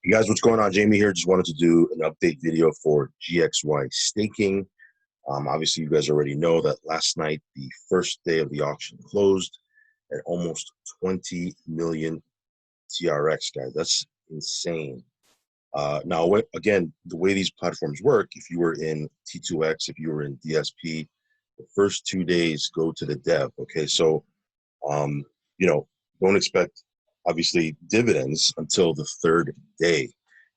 Hey guys, what's going on? Jamie here. Just wanted to do an update video for GXY staking. Obviously, you guys already know that last night, the first day of the auction closed at almost 20 million TRX, guys. That's insane. Now, again, the way these platforms work, if you were in T2X, if you were in DSP, the first 2 days go to the dev. Okay, so um, don't expect obviously dividends until the third day.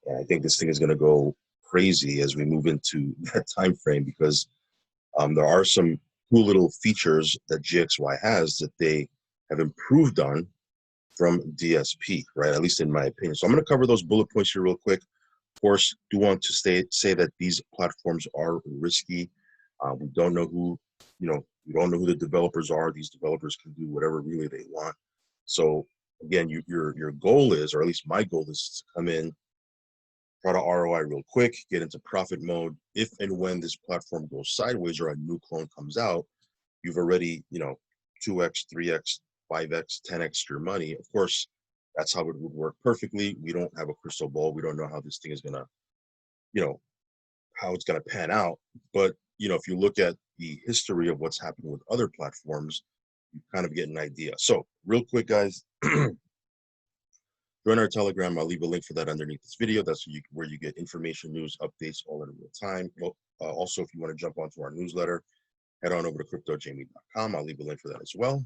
And I think this thing is going to go crazy as we move into that time frame because there are some cool little features that GXY has that they have improved on from DSP, right? At least in my opinion. So I'm going to cover those bullet points here real quick. Of course, do want to say that these platforms are risky. We don't know who, we don't know who the developers are. These developers can do whatever really they want. So again, your goal is, or at least my goal is, to come in, try to ROI real quick, get into profit mode. If and when this platform goes sideways or a new clone comes out, you've already, 2x, 3x, 5x, 10x your money. Of course, that's how it would work perfectly. We don't have a crystal ball. We don't know how this thing is gonna, how it's gonna pan out. But if you look at the history of what's happened with other platforms, you kind of get an idea. So real quick, guys, join our Telegram. I'll leave a link for that underneath this video. That's where you get information, news, updates all in real time. Well, also, if you want to jump onto our newsletter, head on over to cryptojamie.com. I'll leave a link for that as well.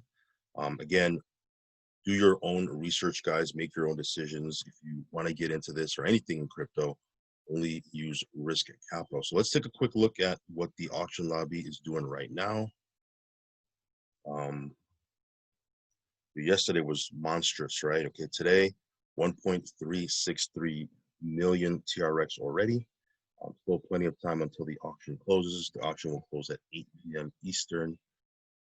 Again, do your own research, guys. Make your own decisions. If you want to get into this or anything in crypto, only use risk capital. So let's take a quick look at what the auction lobby is doing right now. Yesterday was monstrous, right? Okay, today, 1.363 million TRX already. Still plenty of time until the auction closes. The auction will close at 8 p.m. Eastern,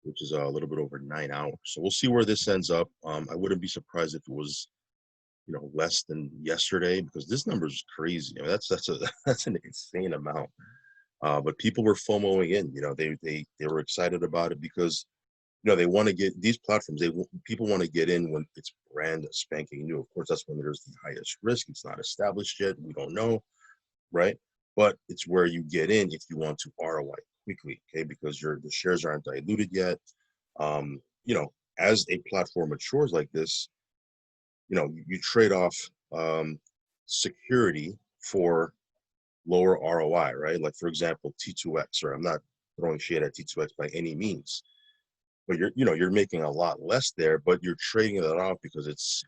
which is a little bit over 9 hours. So we'll see where this ends up. I wouldn't be surprised if it was, less than yesterday, because this number is crazy. I mean, that's an insane amount. But people were FOMOing in. They were excited about it because they want to get these platforms. People want to get in when it's brand spanking new. Of course, that's when there's the highest risk. It's not established yet. We don't know, right? But it's where you get in if you want to ROI quickly, okay? Because the shares aren't diluted yet. As a platform matures like this, you trade off security for lower ROI, right? Like, for example, T2X, or I'm not throwing shade at T2X by any means, but you're making a lot less there, but you're trading that off because it's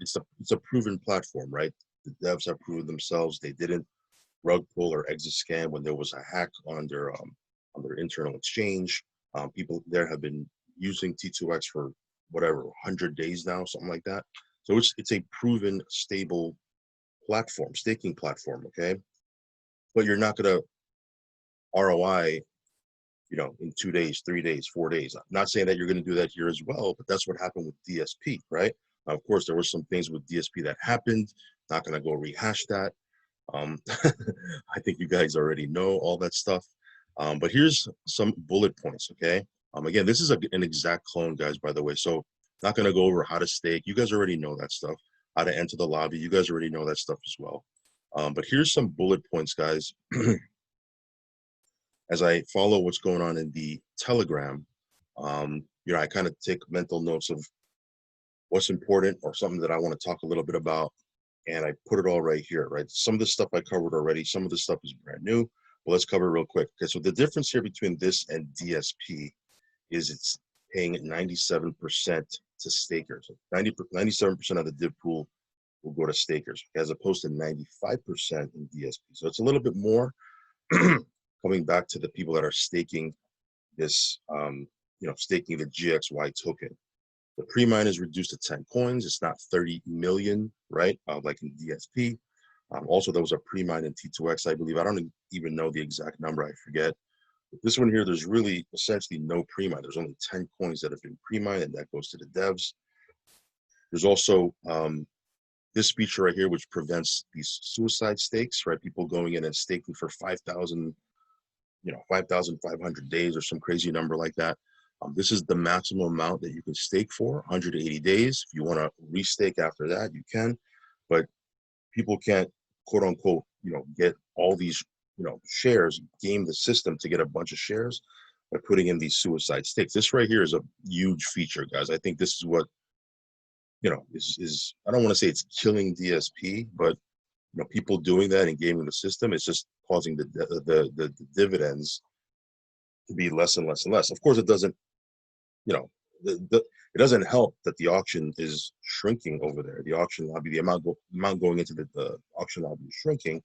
a proven platform, right? The devs have proven themselves. They didn't rug pull or exit scam when there was a hack on their internal exchange. People there have been using T2X for whatever 100 days now, something like that. So it's a proven, stable platform, staking platform, okay? But you're not gonna ROI, in 2 days, 3 days, 4 days. I'm not saying that you're going to do that here as well, but that's what happened with DSP, right? Now, of course, there were some things with DSP that happened. Not going to go rehash that. I think you guys already know all that stuff. But here's some bullet points, okay? Again, this is an exact clone, guys, by the way. So not going to go over how to stake. You guys already know that stuff. How to enter the lobby. You guys already know that stuff as well. But here's some bullet points, guys. As I follow what's going on in the Telegram, I kind of take mental notes of what's important or something that I want to talk a little bit about, and I put it all right here, right? Some of the stuff I covered already, some of the stuff is brand new, but let's cover it real quick. Okay, so the difference here between this and DSP is it's paying 97% to stakers. 97% of the div pool will go to stakers, as opposed to 95% in DSP. So it's a little bit more. Coming back to the people that are staking this, staking the GXY token. The pre-mine is reduced to 10 coins. It's not 30 million, right? Like in DSP. Also, there was a pre-mine in T2X, I believe. I don't even know the exact number. I forget. But this one here, there's really essentially no pre-mine. There's only 10 coins that have been pre-mined, and that goes to the devs. There's also this feature right here, which prevents these suicide stakes, right? People going in and staking for 5,000, 5,500 days or some crazy number like that. This is the maximum amount that you can stake for, 180 days. If you want to restake after that, you can, but people can't quote unquote, get all these, shares, game the system to get a bunch of shares by putting in these suicide stakes. This right here is a huge feature, guys. I think this is what, is I don't want to say it's killing DSP, but people doing that and gaming the system is just causing the dividends to be less and less and less. Of course, it doesn't, it doesn't help that the auction is shrinking over there. The auction lobby, the amount going into the auction lobby is shrinking.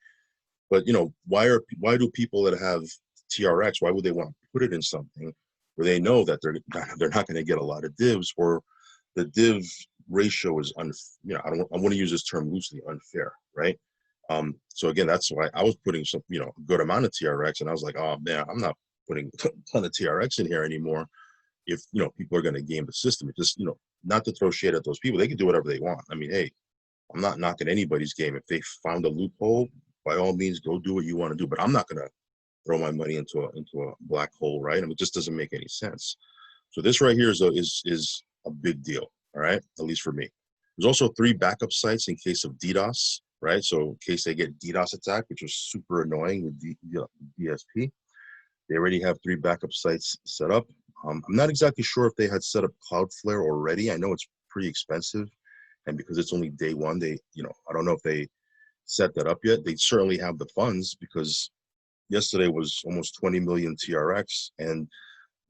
But why do people that have TRX, why would they want to put it in something where they know that they're not going to get a lot of divs, or the div ratio is I want to use this term loosely, unfair, right? So again, that's why I was putting some, a good amount of TRX, and I was like, oh man, I'm not putting a ton of TRX in here anymore. If people are going to game the system, it just not to throw shade at those people, they can do whatever they want. I mean, hey, I'm not knocking anybody's game. If they found a loophole, by all means, go do what you want to do. But I'm not going to throw my money into a black hole, right? I mean, it just doesn't make any sense. So this right here is a big deal, all right? At least for me. There's also 3 backup sites in case of DDoS, right? So in case they get DDoS attack, which is super annoying with DSP, they already have 3 backup sites set up. I'm not exactly sure if they had set up Cloudflare already. I know it's pretty expensive, and because it's only day one, they, I don't know if they set that up yet. They certainly have the funds, because yesterday was almost 20 million TRX, and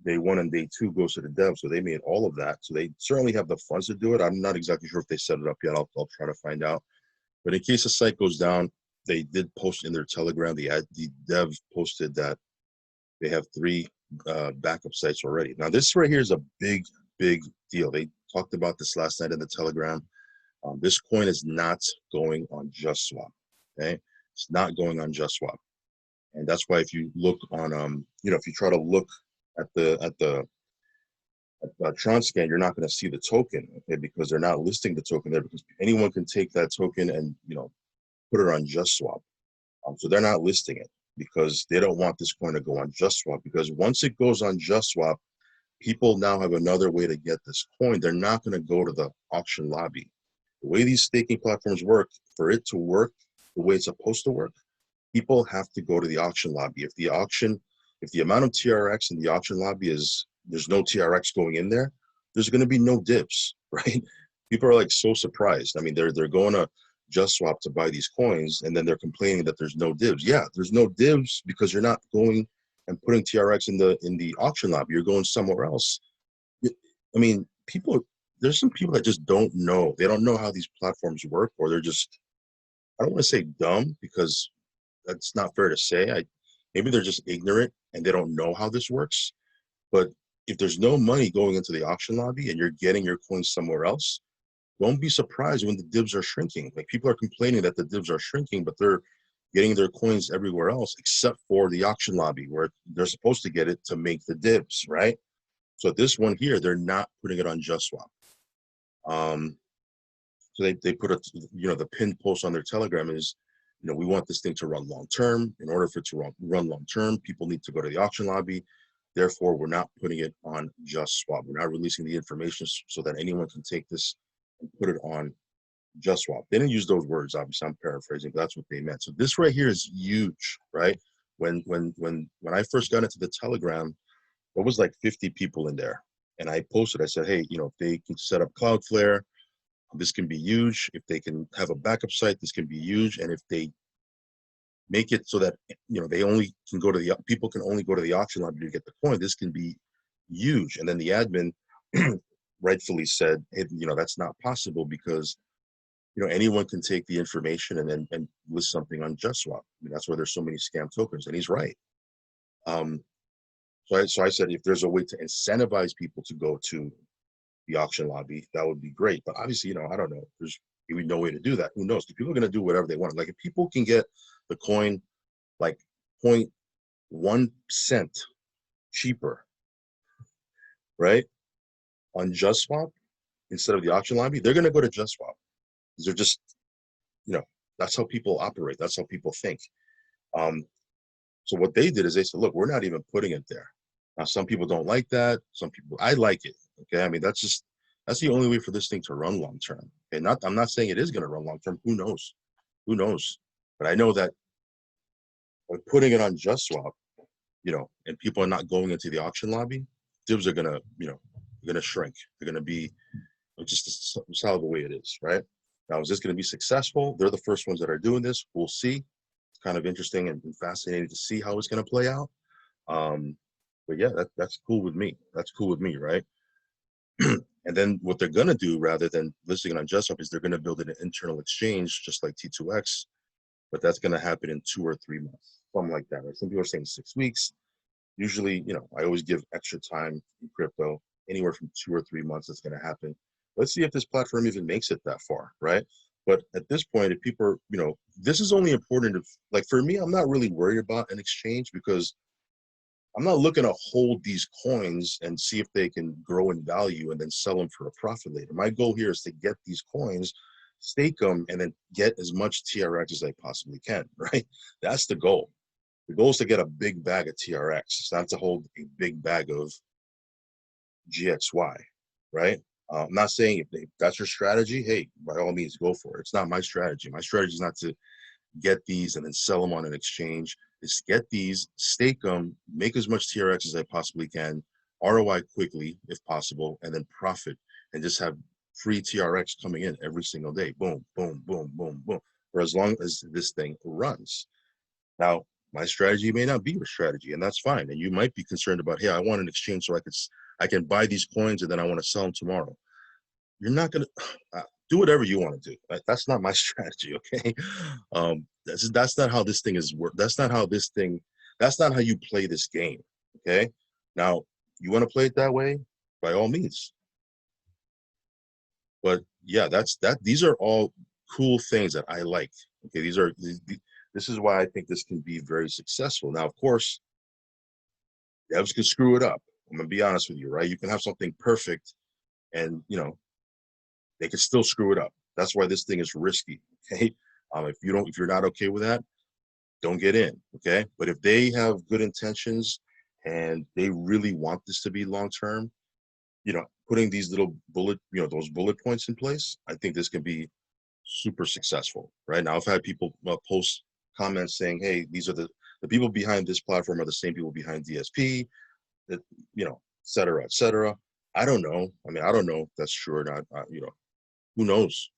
day 1 and day 2 goes to the dev, so they made all of that. So they certainly have the funds to do it. I'm not exactly sure if they set it up yet. I'll try to find out. But in case the site goes down, they did post in their Telegram. The dev posted that they have 3 backup sites already. Now this right here is a big deal. They talked about this last night in the Telegram. This coin is not going on JustSwap. Okay, it's not going on JustSwap, and that's why if you look on, if you try to look at the Tronscan, you're not going to see the token, okay, because they're not listing the token there, because anyone can take that token and put it on JustSwap. So they're not listing it because they don't want this coin to go on JustSwap, because once it goes on JustSwap, people now have another way to get this coin. They're not going to go to the auction lobby. The way these staking platforms work, for it to work the way it's supposed to work, people have to go to the auction lobby. If the amount of TRX in the auction lobby is, there's no TRX going in there, there's going to be no dips, right? People are like so surprised. I mean, they're going to JustSwap to buy these coins, and then they're complaining that there's no divs. Yeah, there's no divs because you're not going and putting TRX in the auction lobby. You're going somewhere else. I mean, there's some people that just don't know. They don't know how these platforms work, or they're just, I don't want to say dumb, because that's not fair to say. Maybe they're just ignorant and they don't know how this works. But if there's no money going into the auction lobby and you're getting your coins somewhere else, don't be surprised when the divs are shrinking. Like, people are complaining that the divs are shrinking, but they're getting their coins everywhere else except for the auction lobby, where they're supposed to get it to make the divs, right? So this one here, they're not putting it on JustSwap. So they put the pinned post on their Telegram is, we want this thing to run long term. In order for it to run long term, people need to go to the auction lobby. Therefore, we're not putting it on JustSwap. We're not releasing the information so that anyone can take this and put it on JustSwap. They didn't use those words, obviously. I'm paraphrasing, but that's what they meant. So this right here is huge, right? When I first got into the Telegram, there was like 50 people in there, and I posted. I said, hey, if they can set up Cloudflare, this can be huge. If they can have a backup site, this can be huge. And if they make it so that they only can people can only go to the auction lobby to get the coin, this can be huge. And then the admin rightfully said, hey, that's not possible, because anyone can take the information and list something on JustSwap. I mean, that's why there's so many scam tokens, and he's right. So I said, if there's a way to incentivize people to go to the auction lobby, that would be great. But obviously, I don't know. There's maybe no way to do that. Who knows? People are going to do whatever they want. Like, if people can get the coin like 0.1 cent cheaper, right, on JustSwap instead of the auction lobby, they're going to go to JustSwap. They're just, that's how people operate. That's how people think. So what they did is they said, look, we're not even putting it there. Now, some people don't like that. Some people, I like it. Okay. I mean, that's the only way for this thing to run long term. Okay. I'm not saying it is going to run long term. Who knows? Who knows? But I know that by putting it on JustSwap, and people are not going into the auction lobby, divs are gonna, gonna shrink. They're gonna be just how the way it is, right? Now, is this gonna be successful? They're the first ones that are doing this. We'll see. It's kind of interesting and fascinating to see how it's gonna play out. But yeah, that's cool with me. That's cool with me, right? And then what they're gonna do, rather than listing it on JustSwap, is they're gonna build an internal exchange, just like T2X, but that's gonna happen in 2 or 3 months, something like that. Right? Some people are saying 6 weeks. Usually, I always give extra time in crypto, anywhere from 2 or 3 months. It's going to happen. Let's see if this platform even makes it that far, right? But at this point, if people are, this is only important if, like, for me, I'm not really worried about an exchange, because I'm not looking to hold these coins and see if they can grow in value and then sell them for a profit later. My goal here is to get these coins, stake them, and then get as much TRX as I possibly can, right? That's the goal. The goal is to get a big bag of TRX. It's not to hold a big bag of GXY, right? I'm not saying if that's your strategy, hey, by all means, go for it. It's not my strategy. My strategy is not to get these and then sell them on an exchange. It's get these, stake them, make as much TRX as I possibly can, ROI quickly if possible, and then profit and just have free TRX coming in every single day. Boom, boom, boom, boom, boom, for as long as this thing runs. Now, my strategy may not be your strategy, and that's fine. And you might be concerned about, hey, I want an exchange so I can buy these coins and then I want to sell them tomorrow. You're not gonna do whatever you want to do. That's not my strategy, okay? That's not how this thing is work. That's not how you play this game, okay? Now, you want to play it that way, by all means. But yeah, these are all cool things that I like. Okay, this is why I think this can be very successful. Now, of course, devs can screw it up. I'm gonna be honest with you, right? You can have something perfect, and they can still screw it up. That's why this thing is risky. Okay, if you're not okay with that, don't get in. Okay, but if they have good intentions and they really want this to be long term, putting these little those bullet points in place, I think this can be super successful. Right now, I've had people post comments saying, hey, these are the people behind this platform are the same people behind DSP, that, et cetera, et cetera. I don't know. I mean, I don't know if that's true or not. Who knows?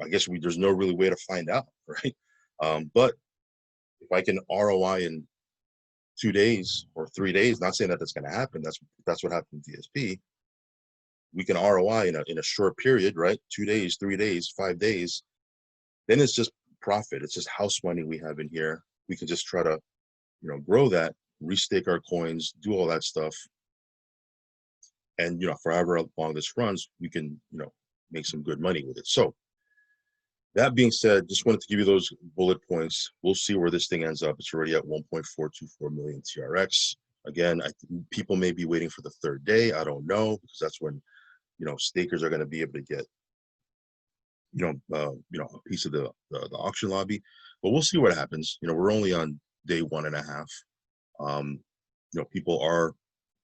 I guess there's no really way to find out, right? But if I can ROI in 2 days or 3 days, not saying that that's going to happen. That's what happened with DSP. We can ROI in a short period, right? 2 days, 3 days, 5 days. Then it's just profit. It's just house money we have in here. We can just try to, grow that, restake our coins, do all that stuff. And, for however long this runs, we can, make some good money with it. So that being said, just wanted to give you those bullet points. We'll see where this thing ends up. It's already at 1.424 million TRX. Again, people may be waiting for the 3rd day. I don't know, because that's when, stakers are going to be able to get, a piece of the auction lobby. But we'll see what happens. We're only on day 1.5. People are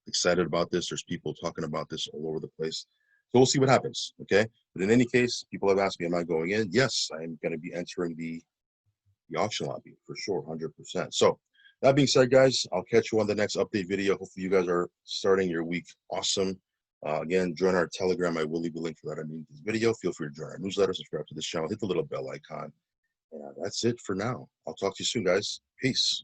excited about this. There's people talking about this all over the place. So we'll see what happens, okay? But in any case, people have asked me, am I going in? Yes, I am going to be entering the auction lobby for sure, 100%. So that being said, guys, I'll catch you on the next update video. Hopefully you guys are starting your week awesome. Again, join our Telegram. I will leave a link for that underneath this video. Feel free to join our newsletter, subscribe to this channel, hit the little bell icon. And that's it for now. I'll talk to you soon, guys. Peace.